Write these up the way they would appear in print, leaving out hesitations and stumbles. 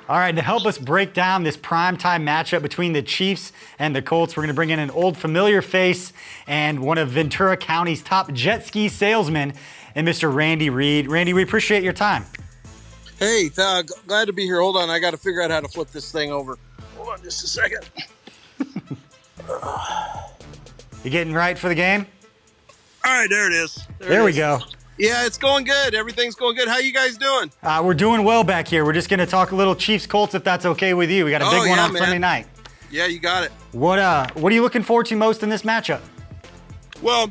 All right, to help us break down this primetime matchup between the Chiefs and the Colts, we're going to bring in an old familiar face and one of Ventura County's top jet ski salesmen, and Mr. Randy Reid. Randy, we appreciate your time. Hey, glad to be here. Hold on, I got to figure out how to flip this thing over. Hold on just a second. You getting right for the game? All right, there it is. There we go. Yeah, it's going good. Everything's going good. How you guys doing? We're doing well back here. We're just going to talk a little Chiefs-Colts if that's okay with you. We got a big one on Sunday night. Yeah, you got it. What are you looking forward to most in this matchup? Well,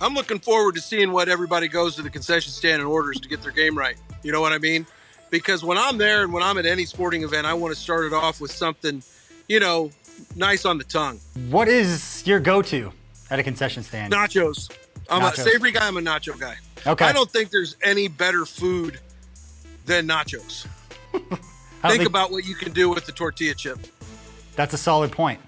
I'm looking forward to seeing what everybody goes to the concession stand and orders to get their game right. You know what I mean? Because when I'm there and when I'm at any sporting event, I want to start it off with something, nice on the tongue. What is your go-to at a concession stand? Nachos. I'm a savory guy. I'm a nacho guy. Okay. I don't think there's any better food than nachos. Think about what you can do with the tortilla chip. That's a solid point.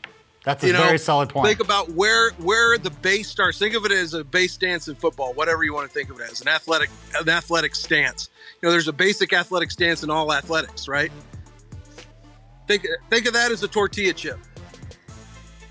That's a very solid point. Think about where the base starts. Think of it as a base stance in football, whatever you want to think of it as, an athletic stance. There's a basic athletic stance in all athletics, right? Think of that as a tortilla chip.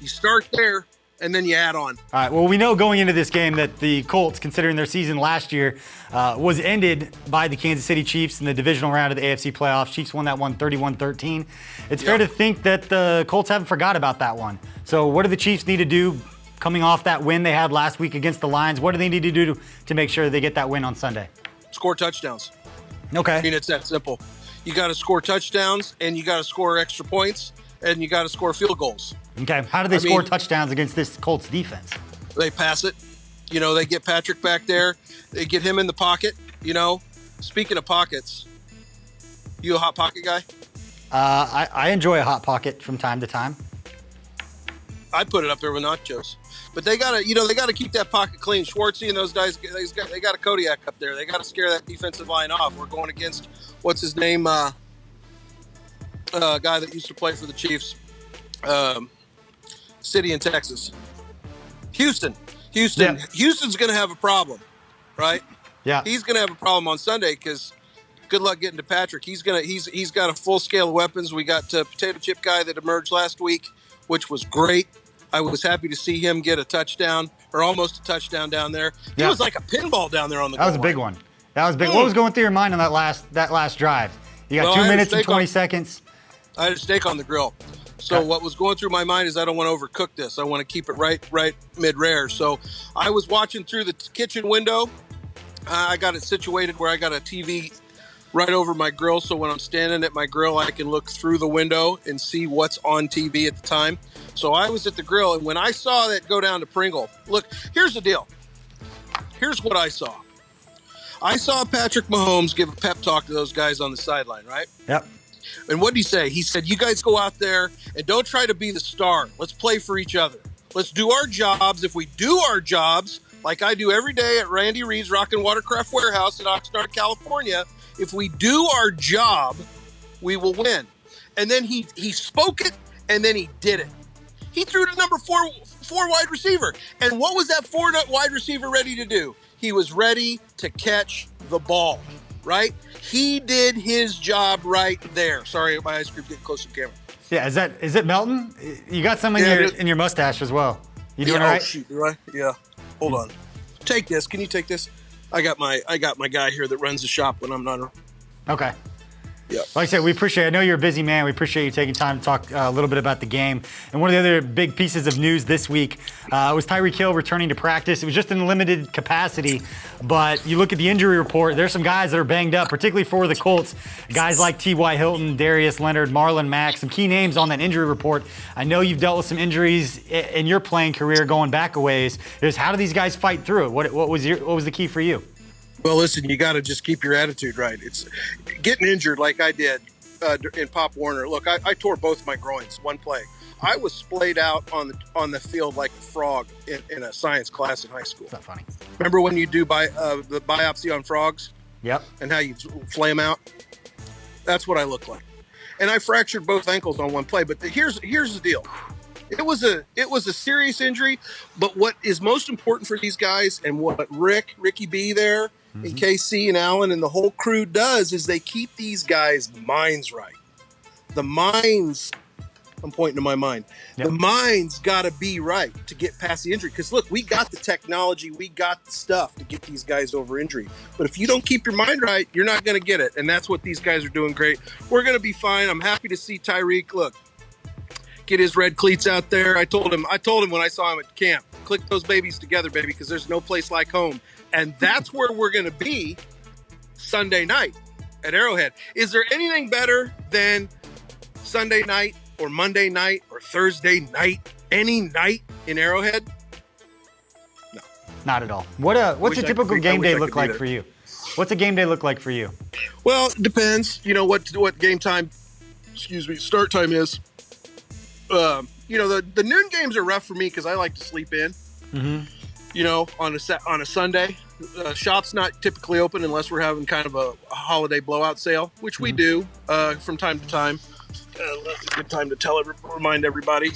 You start there, and then you add on. All right, well, we know going into this game that the Colts, considering their season last year, was ended by the Kansas City Chiefs in the divisional round of the AFC playoffs. Chiefs won that one 31-13. It's fair to think that the Colts haven't forgot about that one. So what do the Chiefs need to do coming off that win they had last week against the Lions? What do they need to do to make sure they get that win on Sunday? Score touchdowns. Okay. I mean, it's that simple. You got to score touchdowns, and you got to score extra points, and you got to score field goals. Okay. How do they score touchdowns against this Colts defense? They pass it. They get Patrick back there. They get him in the pocket. Speaking of pockets, you a hot pocket guy? I enjoy a hot pocket from time to time. I put it up there with nachos, but they gotta keep that pocket clean. Schwartzy and those guys, they got a Kodiak up there. They got to scare that defensive line off. We're going against what's his name, guy that used to play for the Chiefs. City in Texas. Houston. Yeah. Houston's going to have a problem, right? Yeah. He's going to have a problem on Sunday because good luck getting to Patrick. He's got a full scale of weapons. We got potato chip guy that emerged last week, which was great. I was happy to see him get a touchdown or almost a touchdown down there. He was like a pinball down there on the goal line. That was a big one. That was big. What was going through your mind on that last drive? You got 2 minutes and 20 seconds. I had a steak on the grill. So what was going through my mind is I don't want to overcook this. I want to keep it right mid-rare. So I was watching through the kitchen window. I got it situated where I got a TV right over my grill. So when I'm standing at my grill, I can look through the window and see what's on TV at the time. So I was at the grill, and when I saw that go down to Pringle, look, here's the deal. Here's what I saw. I saw Patrick Mahomes give a pep talk to those guys on the sideline, right? Yep. And what did he say? He said, you guys go out there and don't try to be the star. Let's play for each other. Let's do our jobs. If we do our jobs, like I do every day at Randy Reid's Rock and Watercraft Warehouse in Oxnard, California, if we do our job, we will win. And then he spoke it, and then he did it. He threw to number four wide receiver. And what was that four wide receiver ready to do? He was ready to catch the ball, right? He did his job right there. Sorry, my ice cream getting close to the camera. Yeah, is it melting? You got some in your mustache as well. You doing all right? Oh, shoot, do I? Yeah. Hold on. Take this. Can you take this? I got my guy here that runs the shop when I'm not around. Okay. Yeah. Like I said, we appreciate it. I know you're a busy man. We appreciate you taking time to talk a little bit about the game. And one of the other big pieces of news this week was Tyreek Hill returning to practice. It was just in a limited capacity, but you look at the injury report, there's some guys that are banged up, particularly for the Colts. Guys like T.Y. Hilton, Darius Leonard, Marlon Mack, some key names on that injury report. I know you've dealt with some injuries in your playing career going back a ways. How do these guys fight through it? What was the key for you? Well, listen, you got to just keep your attitude right. It's getting injured like I did in Pop Warner. Look, I tore both my groins one play. I was splayed out on the field like a frog in a science class in high school. That's not funny. Remember when you do the biopsy on frogs? Yep. And how you flame out? That's what I look like. And I fractured both ankles on one play. But here's the deal. It was a serious injury, but what is most important for these guys and what Ricky B there and KC and Allen and the whole crew does is they keep these guys' minds right. The minds, I'm pointing to my mind. Yep. The mind's got to be right to get past the injury. Because look, we got the technology, we got the stuff to get these guys over injury. But if you don't keep your mind right, you're not going to get it. And that's what these guys are doing great. We're going to be fine. I'm happy to see Tyreek. Look, get his red cleats out there. I told him when I saw him at camp, click those babies together, baby, because there's no place like home. And that's where we're going to be Sunday night at Arrowhead. Is there anything better than Sunday night or Monday night or Thursday night, any night in Arrowhead? No. Not at all. What's a typical game day look like for you? What's a game day look like for you? Well, it depends. You know what game time, start time is. The noon games are rough for me because I like to sleep in. You know, on a Sunday, shop's not typically open unless we're having kind of a holiday blowout sale, which we do from time to time. Good time to remind everybody.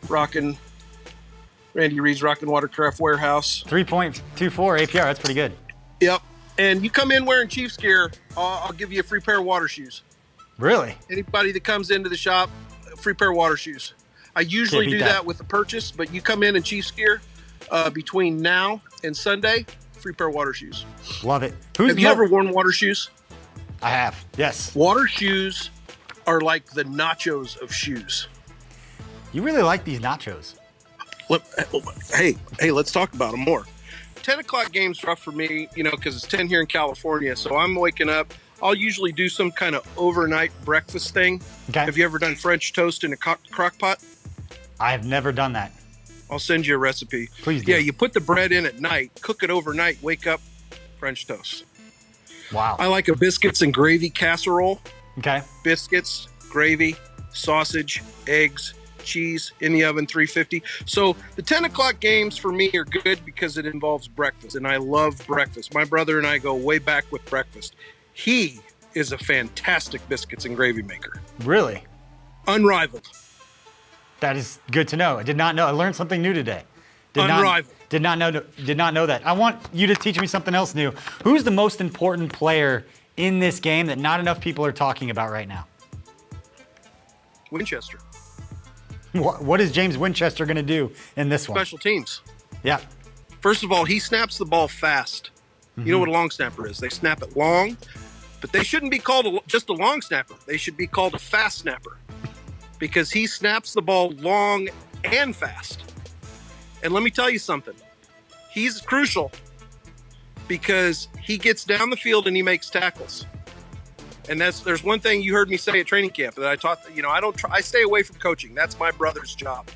Randy Reid's Rockin' Watercraft Warehouse. 3.24 APR. That's pretty good. Yep. And you come in wearing Chiefs gear, I'll give you a free pair of water shoes. Really? Anybody that comes into the shop, a free pair of water shoes. I usually do that with the purchase, but you come in Chiefs gear between now and Sunday, free pair of water shoes. Love it. Have you ever worn water shoes? I have, yes. Water shoes are like the nachos of shoes. You really like these nachos. Hey, let's talk about them more. 10 o'clock game's rough for me, because it's 10 here in California. So I'm waking up. I'll usually do some kind of overnight breakfast thing. Okay. Have you ever done French toast in a crock pot? I have never done that. I'll send you a recipe. Please do. Yeah, you put the bread in at night, cook it overnight, wake up, French toast. Wow. I like a biscuits and gravy casserole. Okay. Biscuits, gravy, sausage, eggs, cheese in the oven, 350. So the 10 o'clock games for me are good because it involves breakfast, and I love breakfast. My brother and I go way back with breakfast. He is a fantastic biscuits and gravy maker. Really? Unrivaled. That is good to know. I did not know. I learned something new today. Unrivaled. Did not know that. I want you to teach me something else new. Who's the most important player in this game that not enough people are talking about right now? Winchester. What is James Winchester going to do in this one? Special teams. Yeah. First of all, he snaps the ball fast. You know what a long snapper is. They snap it long, but they shouldn't be called just a long snapper. They should be called a fast snapper because he snaps the ball long and fast. And let me tell you something. He's crucial because he gets down the field and he makes tackles. And there's one thing you heard me say at training camp that I taught. I stay away from coaching. That's my brother's job.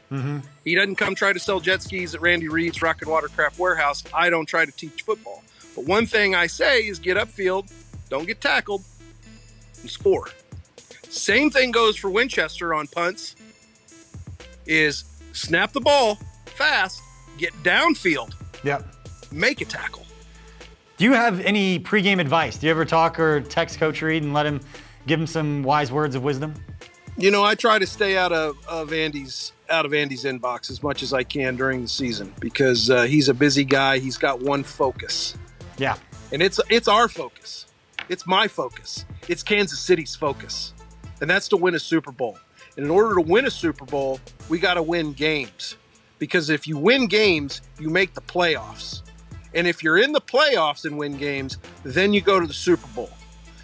He doesn't come try to sell jet skis at Randy Reid's Rockin' Watercraft Warehouse. I don't try to teach football. But one thing I say is get upfield, don't get tackled, and score. Same thing goes for Winchester on punts. Is snap the ball fast, get downfield, make a tackle. Do you have any pregame advice? Do you ever talk or text Coach Reid and give him some wise words of wisdom? I try to stay out of Andy's inbox as much as I can during the season because he's a busy guy. He's got one focus. Yeah. And it's our focus. It's my focus. It's Kansas City's focus. And that's to win a Super Bowl. And in order to win a Super Bowl, we got to win games. Because if you win games, you make the playoffs. And if you're in the playoffs and win games, then you go to the Super Bowl.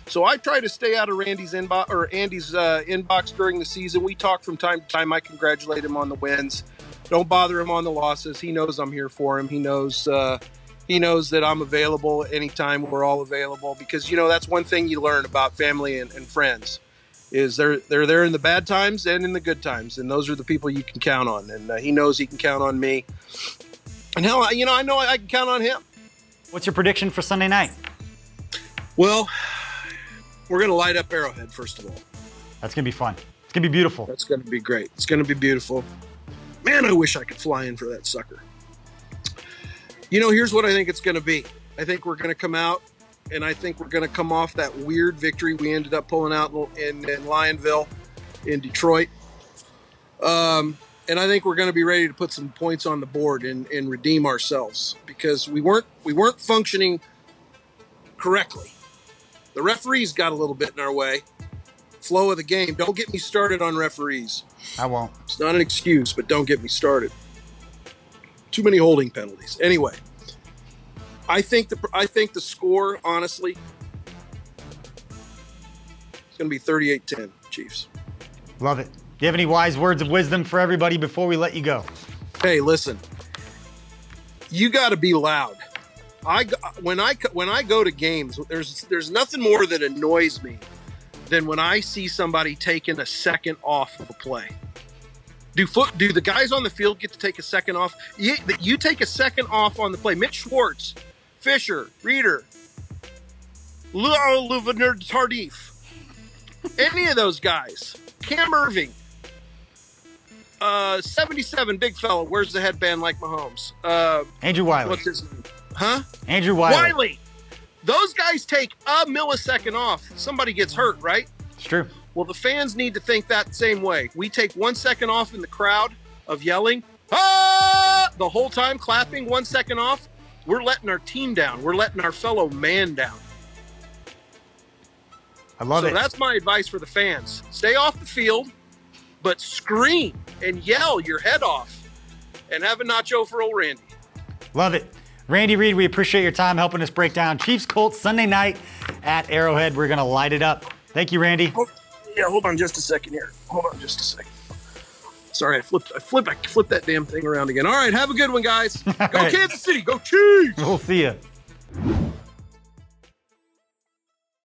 So I try to stay out of Andy's inbox during the season. We talk from time to time. I congratulate him on the wins. Don't bother him on the losses. He knows I'm here for him. He knows that I'm available anytime. We're all available because, that's one thing you learn about family and friends is they're there in the bad times and in the good times. And those are the people you can count on. And he knows he can count on me. And hell, I know I can count on him. What's your prediction for Sunday night? Well, we're going to light up Arrowhead, first of all. That's going to be fun. It's going to be beautiful. That's going to be great. It's going to be beautiful. Man, I wish I could fly in for that sucker. Here's what I think it's going to be. I think we're going to come out, and I think we're going to come off that weird victory we ended up pulling out in Lionville, in Detroit. And I think we're going to be ready to put some points on the board and redeem ourselves because we weren't functioning correctly. The referees got a little bit in our way. Flow of the game. Don't get me started on referees. I won't. It's not an excuse, but don't get me started. Too many holding penalties. Anyway, I think the score, honestly, it's going to be 38-10, Chiefs. Love it. Do you have any wise words of wisdom for everybody before we let you go? Hey, listen. You got to be loud. When I go to games, there's nothing more that annoys me than when I see somebody taking a second off of a play. Do the guys on the field get to take a second off? You take a second off on the play. Mitch Schwartz, Fisher, Reeder, Luvener Tardif, any of those guys. Cam Irving, 77, big fellow, wears the headband like Mahomes. Andrew Wiley. What's his name? Huh? Andrew Wiley. Those guys take a millisecond off. Somebody gets hurt, right? It's true. Well, the fans need to think that same way. We take 1 second off in the crowd of yelling, ah! The whole time clapping, 1 second off. We're letting our team down. We're letting our fellow man down. I love it. So that's my advice for the fans. Stay off the field, but scream and yell your head off and have a nacho for old Randy. Love it. Randy Reid, we appreciate your time helping us break down Chiefs Colts Sunday night at Arrowhead. We're going to light it up. Thank you, Randy. Hold on just a second here. Hold on just a second. Sorry, I flipped that damn thing around again. All right, have a good one, guys. Go right. Kansas City. Go Chiefs. We'll see you.